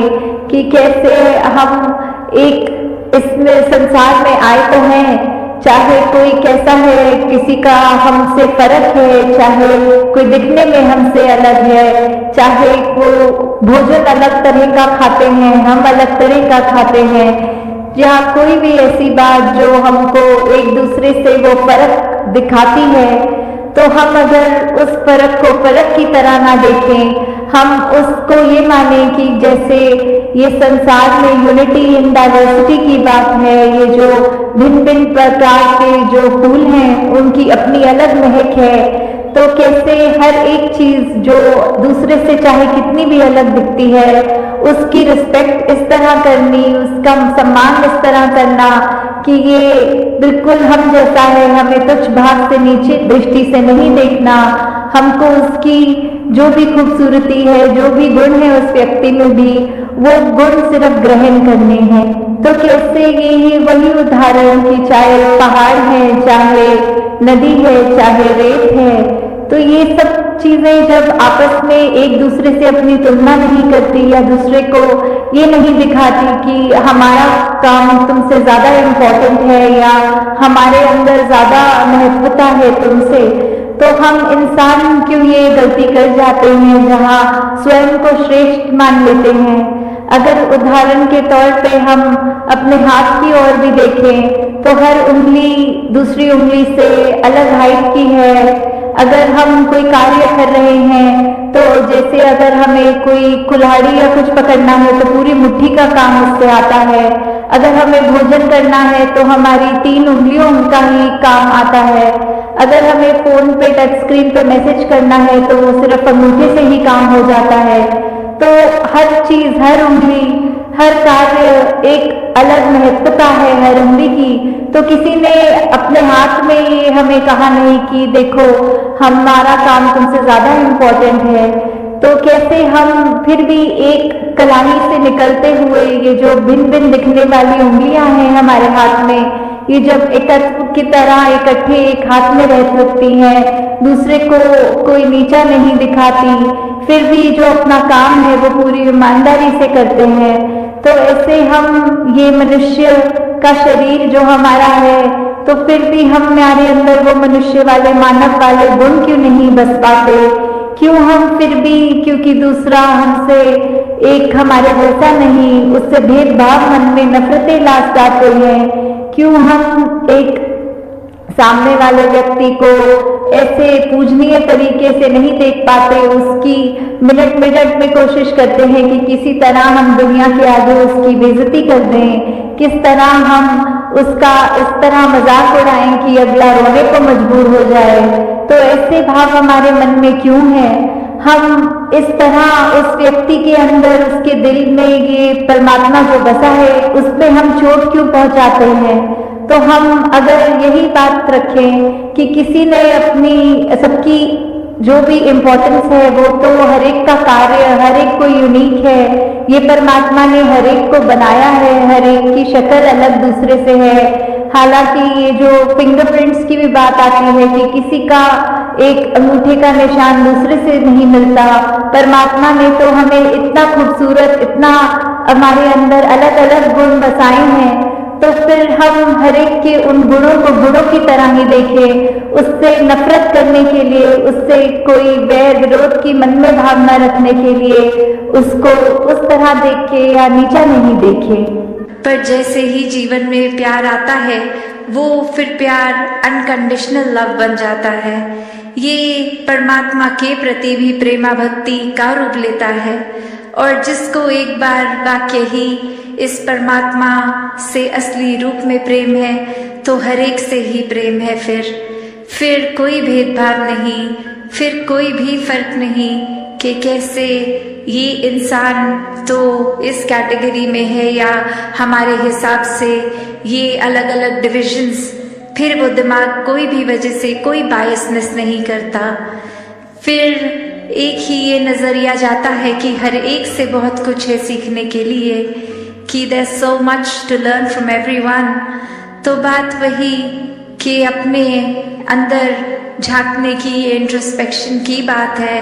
C: कि कैसे हम एक इसमें संसार में आए तो हैं, चाहे कोई कैसा है, किसी का हमसे फर्क है, चाहे कोई दिखने में हमसे अलग है, चाहे वो भोजन अलग तरह का खाते हैं, हम अलग तरह का खाते हैं, या कोई भी ऐसी बात जो हमको एक दूसरे से वो फर्क दिखाती है, तो हम अगर उस फर्क को फर्क की तरह ना देखें, हम उसको ये माने कि जैसे ये संसार में यूनिटी इन डाइवर्सिटी की बात है, ये जो भिन्न भिन्न प्रकार के जो फूल हैं उनकी अपनी अलग महक है, तो कैसे हर एक चीज जो दूसरे से चाहे कितनी भी अलग दिखती है उसकी रिस्पेक्ट इस तरह करनी, उसका सम्मान इस तरह करना कि ये बिल्कुल हम जैसा है, हमें तुच्छ भाव से नीचे दृष्टि से नहीं देखना, हमको उसकी जो भी खूबसूरती है, जो भी गुण है उस व्यक्ति में भी वो गुण सिर्फ ग्रहण करने हैं। तो कैसे ये वही उदाहरण कि चाहे पहाड़ है, चाहे नदी है, चाहे रेत है, तो ये सब चीजें जब आपस में एक दूसरे से अपनी तुलना नहीं करती या दूसरे को ये नहीं दिखाती कि हमारा काम तुमसे ज्यादा इम्पोर्टेंट है या हमारे अंदर ज्यादा महत्वता है तुमसे, तो हम इंसान क्यों ये गलती कर जाते हैं जहाँ स्वयं को श्रेष्ठ मान लेते हैं। अगर उदाहरण के तौर पे हम अपने हाथ की ओर भी देखें तो हर उंगली दूसरी उंगली से अलग हाइट की है। अगर हम कोई कार्य कर रहे हैं तो जैसे अगर हमें कोई कुल्हाड़ी या कुछ पकड़ना है तो पूरी मुट्ठी का काम उससे आता है, अगर हमें भोजन करना है तो हमारी 3 उंगलियों का ही काम आता है, अगर हमें फोन पे टच स्क्रीन पे मैसेज करना है तो वो सिर्फ अंगूठे से ही काम हो जाता है। तो हर चीज, हर उंगली, हर कार्य एक अलग महत्वता है हर उंगली की। तो किसी ने अपने हाथ में ये हमें कहा नहीं कि देखो हमारा काम तुमसे ज्यादा इम्पोर्टेंट है। तो कैसे हम फिर भी एक कलाई से निकलते हुए ये जो भिन्न भिन्न दिखने वाली उंगलियां हैं हमारे हाथ में, ये जब एकत्व की तरह इकट्ठे एक हाथ में रह सकती हैं, दूसरे को कोई नीचा नहीं दिखाती, फिर भी जो अपना काम है वो पूरी ईमानदारी से करते हैं, तो ऐसे हम ये मनुष्य का शरीर जो हमारा है, तो फिर भी हमारे अंदर वो मनुष्य वाले मानव वाले गुण क्यों नहीं बस पाते? क्यों हम फिर भी, क्योंकि दूसरा हमसे एक हमारे जैसा नहीं, उससे भेदभाव मन में नफरतें ला जाते हैं? क्यों हम एक सामने वाले व्यक्ति को ऐसे पूजनीय तरीके से नहीं देख पाते, उसकी मिनट मिनट में कोशिश करते हैं कि किसी तरह हम दुनिया के आगे उसकी बेइज्जती कर दें, किस तरह हम उसका इस तरह मजाक उड़ाएं कि अगला रोने को मजबूर हो जाए। तो ऐसे भाव हमारे मन में क्यों है? हम इस तरह उस व्यक्ति के अंदर, उसके दिल में ये परमात्मा जो बसा है उस पे हम चोट क्यों पहुंचाते हैं? तो हम अगर यही बात रखें कि किसी ने अपनी सबकी जो भी इम्पोर्टेंस है वो तो हर एक का कार्य, हर एक को यूनिक है, ये परमात्मा ने हर एक को बनाया है, हर एक की शक्ल अलग दूसरे से है। हालांकि ये जो फिंगरप्रिंट्स की भी बात आती है कि किसी का एक अंगूठे का निशान दूसरे से नहीं मिलता, परमात्मा ने तो हमें इतना खूबसूरत, इतना हमारे अंदर अलग अलग गुण बसाए हैं, तो फिर हम हर एक के उन गुणों को गुणों की तरह ही देखें, उससे नफरत करने के लिए, उससे कोई वैर विरोध की मन में भावना रखने के लिए उसको उस तरह देख के या नीचा नहीं देखें।
B: पर जैसे ही जीवन में प्यार आता है वो फिर प्यार अनकंडीशनल लव बन जाता है। ये परमात्मा के प्रति भी प्रेमा भक्ति का रूप लेता है, और जिसको एक बार वाक्य ही इस परमात्मा से असली रूप में प्रेम है, तो हर एक से ही प्रेम है। फिर कोई भेदभाव नहीं, फिर कोई भी फर्क नहीं कि कैसे ये इंसान तो इस कैटेगरी में है या हमारे हिसाब से ये अलग अलग डिविजन्स। फिर वो दिमाग कोई भी वजह से कोई बायसनेस नहीं करता। फिर एक ही ये नज़रिया जाता है कि हर एक से बहुत कुछ है सीखने के लिए, कि there's so much to learn from everyone। तो बात वही कि अपने अंदर झांकने की, ये इंट्रोस्पेक्शन की बात है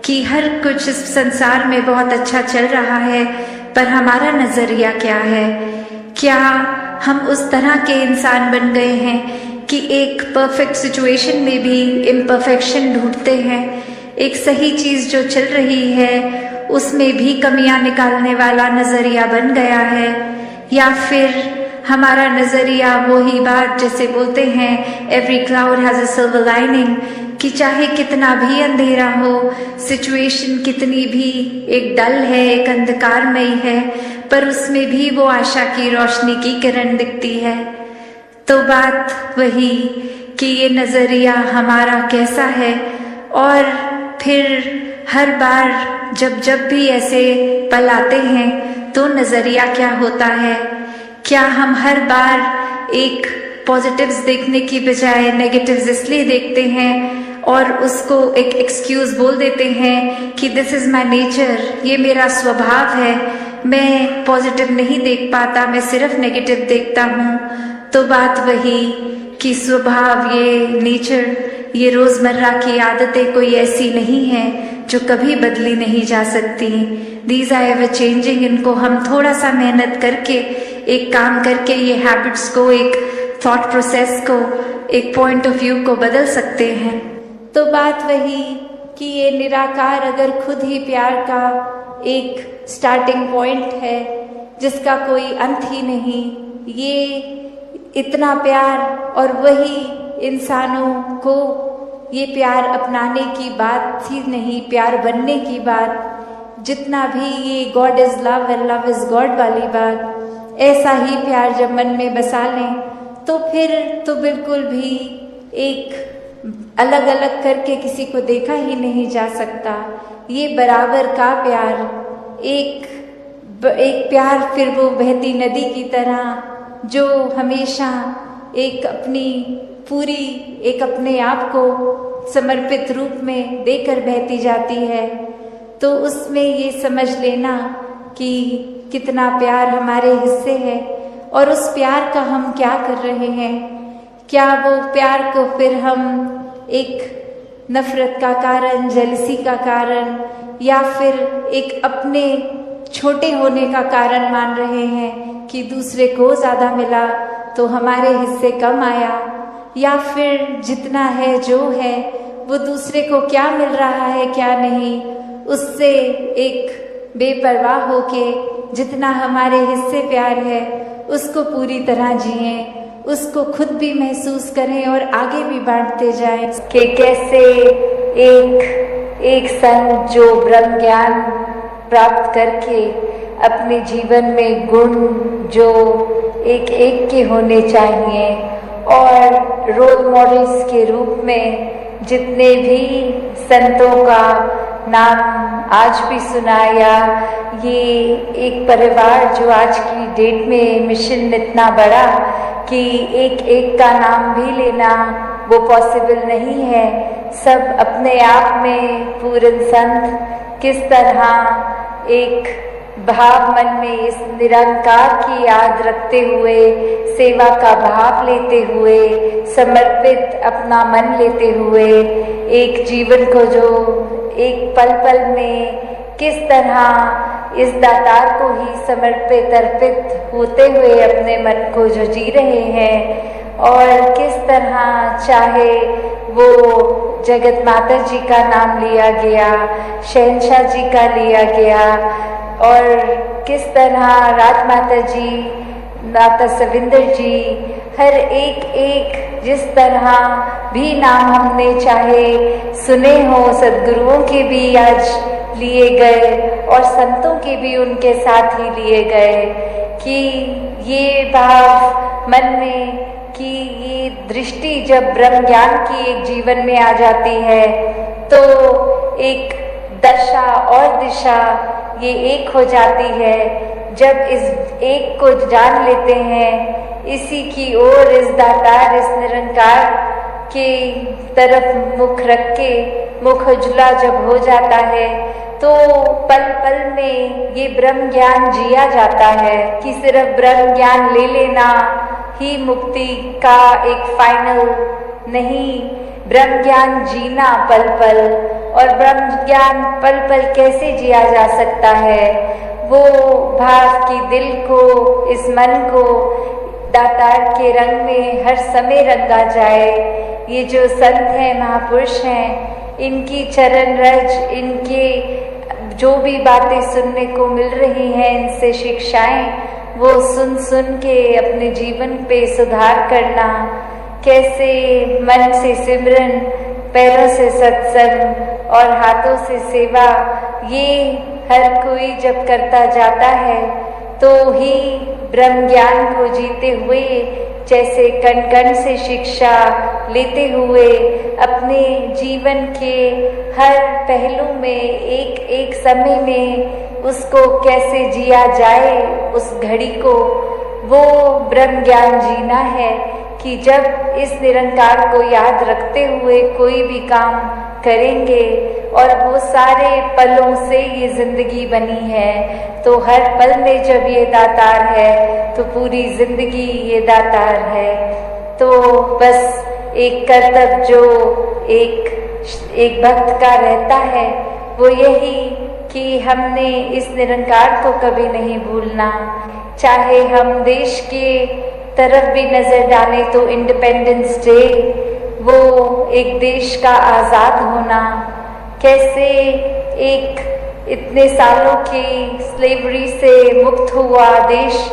B: कि हर कुछ इस संसार में बहुत अच्छा चल रहा है, पर हमारा नज़रिया क्या है? क्या हम उस तरह के इंसान बन गए हैं कि एक परफेक्ट सिचुएशन में भी इम्परफेक्शन ढूंढते हैं, एक सही चीज़ जो चल रही है उसमें भी कमियां निकालने वाला नज़रिया बन गया है? या फिर हमारा नज़रिया वही बात जैसे बोलते हैं every cloud has a silver lining, कि चाहे कितना भी अंधेरा हो, सिचुएशन कितनी भी एक डल है, एक अंधकारमयी है, पर उसमें भी वो आशा की रोशनी की किरण दिखती है। तो बात वही कि ये नज़रिया हमारा कैसा है, और फिर हर बार जब भी ऐसे पल आते हैं तो नज़रिया क्या होता है? क्या हम हर बार एक पॉजिटिव्स देखने की बजाय नेगेटिव्स इसलिए देखते हैं और उसको एक एक्सक्यूज़ बोल देते हैं कि दिस इज़ माई नेचर, ये मेरा स्वभाव है, मैं पॉजिटिव नहीं देख पाता, मैं सिर्फ नेगेटिव देखता हूँ। तो बात वही कि स्वभाव, ये नेचर, ये रोज़मर्रा की आदतें कोई ऐसी नहीं हैं जो कभी बदली नहीं जा सकती। These are ever changing. इनको हम थोड़ा सा मेहनत करके, एक काम करके ये हैबिट्स को, एक थॉट प्रोसेस को, एक पॉइंट ऑफ व्यू को बदल सकते हैं। तो बात वही कि ये निराकार अगर खुद ही प्यार का एक स्टार्टिंग पॉइंट है जिसका कोई अंत ही नहीं, ये इतना प्यार, और वही इंसानों को ये प्यार अपनाने की बात ही नहीं, प्यार बनने की बात, जितना भी ये God is love and love is God वाली बात, ऐसा ही प्यार जब मन में बसा लें तो फिर तो बिल्कुल भी एक अलग अलग करके किसी को देखा ही नहीं जा सकता। ये बराबर का प्यार, एक प्यार फिर वो बहती नदी की तरह जो हमेशा एक अपनी पूरी, एक अपने आप को समर्पित रूप में देकर बहती जाती है। तो उसमें ये समझ लेना कि कितना प्यार हमारे हिस्से है और उस प्यार का हम क्या कर रहे हैं। क्या वो प्यार को फिर हम एक नफरत का कारण, जेलसी का कारण, या फिर एक अपने छोटे होने का कारण मान रहे हैं कि दूसरे को ज़्यादा मिला तो हमारे हिस्से कम आया, या फिर जितना है जो है वो दूसरे को क्या मिल रहा है क्या नहीं, उससे एक बेपरवाह होके जितना हमारे हिस्से प्यार है उसको पूरी तरह जिएं, उसको खुद भी महसूस करें और आगे भी बांटते जाएं। कि कैसे एक संत जो ब्रह्म ज्ञान प्राप्त करके अपने जीवन में गुण जो एक एक के होने चाहिए, और रोल मॉडल्स के रूप में जितने भी संतों का नाम आज भी सुनाया, ये एक परिवार जो आज की डेट में मिशन इतना बड़ा कि एक एक का नाम भी लेना वो पॉसिबल नहीं है। सब अपने आप में पूर्ण संत किस तरह एक भाव मन में इस निरंकार की याद रखते हुए, सेवा का भाव लेते हुए, समर्पित अपना मन लेते हुए, एक जीवन को जो एक पल पल में किस तरह इस दातार को ही समर्पित अर्पित होते हुए अपने मन को जो जी रहे हैं, और किस तरह चाहे वो जगत माता जी का नाम लिया गया, शहंशाह जी का लिया गया, और किस तरह राजमाता जी, माता सविंदर जी, हर एक जिस तरह भी नाम हमने चाहे सुने हो, सद्गुरुओं के भी आज लिए गए और संतों के भी उनके साथ ही लिए गए, कि ये भाव मन में कि ये दृष्टि जब ब्रह्म ज्ञान की एक जीवन में आ जाती है तो एक दशा और दिशा ये एक हो जाती है। जब इस एक को जान लेते हैं, इसी की ओर, इस दातार, इस निरंकार के तरफ मुख रख के मुख उजला जब हो जाता है तो पल पल में ये ब्रह्म ज्ञान जिया जाता है कि सिर्फ ब्रह्म ज्ञान ले लेना ही मुक्ति का एक फाइनल नहीं, ब्रह्म ज्ञान जीना पल पल। और ब्रह्म ज्ञान पल पल कैसे जिया जा सकता है? वो भाव की दिल को, इस मन को दातार के रंग में हर समय रंगा जाए। ये जो संत हैं, महापुरुष हैं, इनकी चरण रज, इनके जो भी बातें सुनने को मिल रही हैं, इनसे शिक्षाएं, वो सुन सुन के अपने जीवन पे सुधार करना। कैसे मन से सिमरन, पैरों से सत्संग और हाथों से सेवा, ये हर कोई जब करता जाता है तो ही ब्रह्म ज्ञान को जीते हुए, जैसे कण कण से शिक्षा लेते हुए अपने जीवन के हर पहलू में एक एक समय में उसको कैसे जिया जाए, उस घड़ी को, वो ब्रह्म ज्ञान जीना है। कि जब इस निरंकार को याद रखते हुए कोई भी काम करेंगे, और वो सारे पलों से ये जिंदगी बनी है, तो हर पल में जब ये दातार है तो पूरी जिंदगी ये दातार है। तो बस एक कर्तव्य जो एक भक्त का रहता है वो यही कि हमने इस निरंकार को कभी नहीं भूलना। चाहे हम देश के तरफ भी नजर डालें तो इंडिपेंडेंस डे, वो एक देश का आज़ाद होना, कैसे एक इतने सालों की स्लेवरी से मुक्त हुआ देश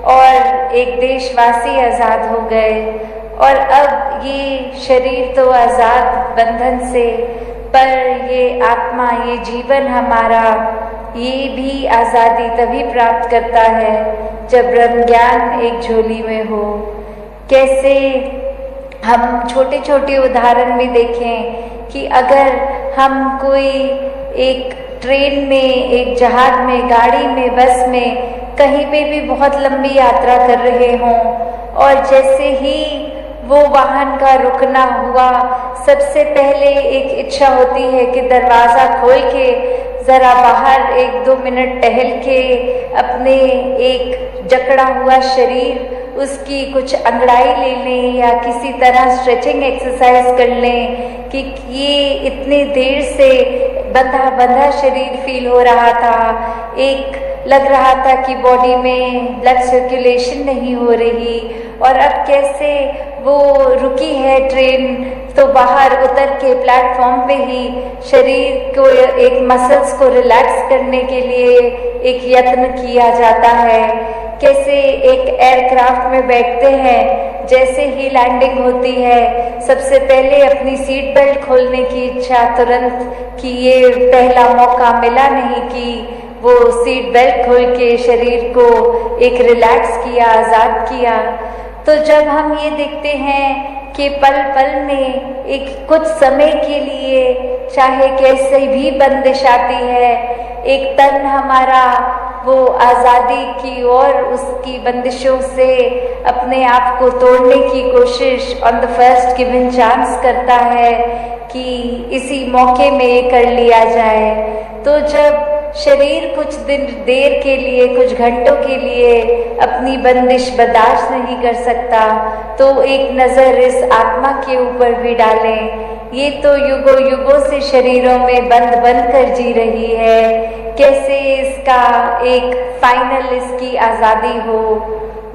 B: और एक देशवासी आज़ाद हो गए। और अब ये शरीर तो आज़ाद बंधन से, पर ये आत्मा, ये जीवन हमारा, ये भी आज़ादी तभी प्राप्त करता है जब ब्रह्म ज्ञान एक झोली में हो। कैसे हम छोटे छोटे उदाहरण में देखें कि अगर हम कोई एक ट्रेन में, एक जहाज में, गाड़ी में, बस में, कहीं पे भी बहुत लंबी यात्रा कर रहे हों, और जैसे ही वो वाहन का रुकना हुआ, सबसे पहले एक इच्छा होती है कि दरवाज़ा खोल के ज़रा बाहर 1-2 मिनट टहल के अपने एक जकड़ा हुआ शरीर, उसकी कुछ अंगड़ाई ले लें या किसी तरह स्ट्रेचिंग एक्सरसाइज कर लें कि ये इतने देर से बंधा बंधा शरीर फील हो रहा था, एक लग रहा था कि बॉडी में ब्लड सर्कुलेशन नहीं हो रही, और अब कैसे वो रुकी है ट्रेन, तो बाहर उतर के प्लेटफॉर्म पे ही शरीर को, एक मसल्स को रिलैक्स करने के लिए एक यत्न किया जाता है। कैसे एक एयरक्राफ्ट में बैठते हैं, जैसे ही लैंडिंग होती है सबसे पहले अपनी सीट बेल्ट खोलने की इच्छा तुरंत, कि ये पहला मौका मिला नहीं कि वो सीट बेल्ट खोल के शरीर को एक रिलैक्स किया, आज़ाद किया। तो जब हम ये देखते हैं कि पल पल में एक कुछ समय के लिए चाहे कैसे भी बंदिश आती है, एक तन हमारा वो आज़ादी की ओर, उसकी बंदिशों से अपने आप को तोड़ने की कोशिश on the first given chance करता है कि इसी मौके में ये कर लिया जाए। तो जब शरीर कुछ देर के लिए, कुछ घंटों के लिए अपनी बंदिश बर्दाश्त नहीं कर सकता, तो एक नज़र इस आत्मा के ऊपर भी डालें। ये तो युगों युगों से शरीरों में बंद कर जी रही है, कैसे इसका एक फाइनल, इसकी आज़ादी हो।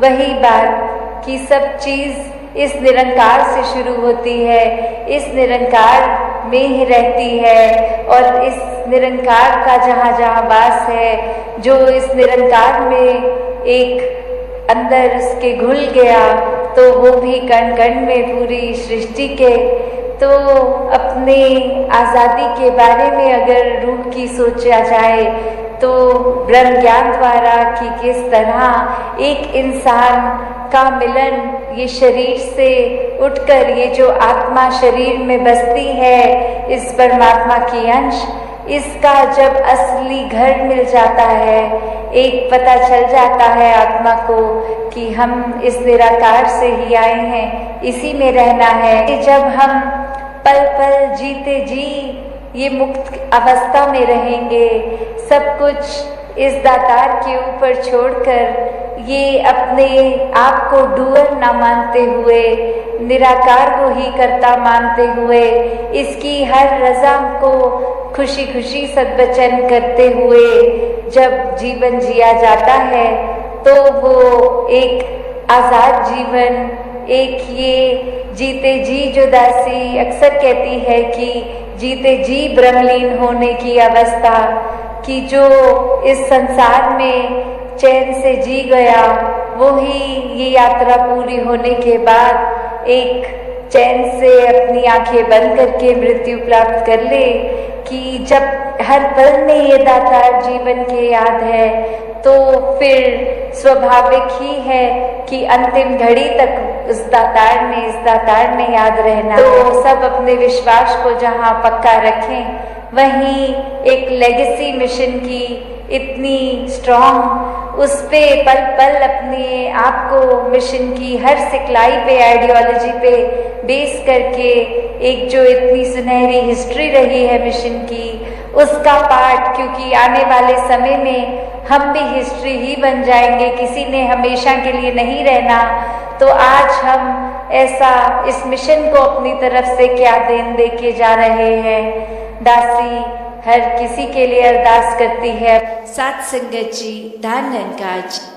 B: वही बात कि सब चीज़ इस निरंकार से शुरू होती है, इस निरंकार में ही रहती है, और इस निरंकार का जहाँ जहाँ वास है, जो इस निरंकार में एक अंदर उसके घुल गया, तो वो भी कण कण में पूरी सृष्टि के। तो अपने आज़ादी के बारे में अगर रूह की सोचा जाए तो ब्रह्म ज्ञान द्वारा कि किस तरह एक इंसान का मिलन ये शरीर से उठकर ये जो आत्मा शरीर में बसती है, इस परमात्मा की अंश, इसका जब असली घर मिल जाता है, एक पता चल जाता है आत्मा को कि हम इस निराकार से ही आए हैं, इसी में रहना है। जब हम पल पल जीते जी ये मुक्त अवस्था में रहेंगे, सब कुछ इस दातार के ऊपर छोड़कर, ये अपने आप को डूअर ना मानते हुए, निराकार को ही कर्ता मानते हुए, इसकी हर रज़ा को खुशी खुशी सद्वचन करते हुए जब जीवन जिया जाता है, तो वो एक आज़ाद जीवन, एक ये जीते जी जो दासी अक्सर कहती है कि जीते जी ब्रह्मलीन होने की अवस्था, कि जो इस संसार में चैन से जी गया, वो ही ये यात्रा पूरी होने के बाद एक चैन से अपनी आंखें बंद करके मृत्यु प्राप्त कर ले, कि जब हर पल में ये दातार जीवन के याद है, तो फिर स्वाभाविक ही है कि अंतिम घड़ी तक इस दातार ने याद रहना। तो सब अपने विश्वास को जहाँ पक्का रखें, वहीं एक लेगेसी मिशन की इतनी स्ट्रॉन्ग, उस पे पल पल अपने आप को मिशन की हर सिखलाई पे, आइडियोलॉजी पे बेस करके एक जो इतनी सुनहरी हिस्ट्री रही है मिशन की, उसका पार्ट, क्योंकि आने वाले समय में हम भी हिस्ट्री ही बन जाएंगे, किसी ने हमेशा के लिए नहीं रहना, तो आज हम ऐसा इस मिशन को अपनी तरफ से क्या देन दे के जा रहे हैं। दासी हर किसी के लिए अरदास करती है।
A: साथ संगत जी, धन निरंकार जी।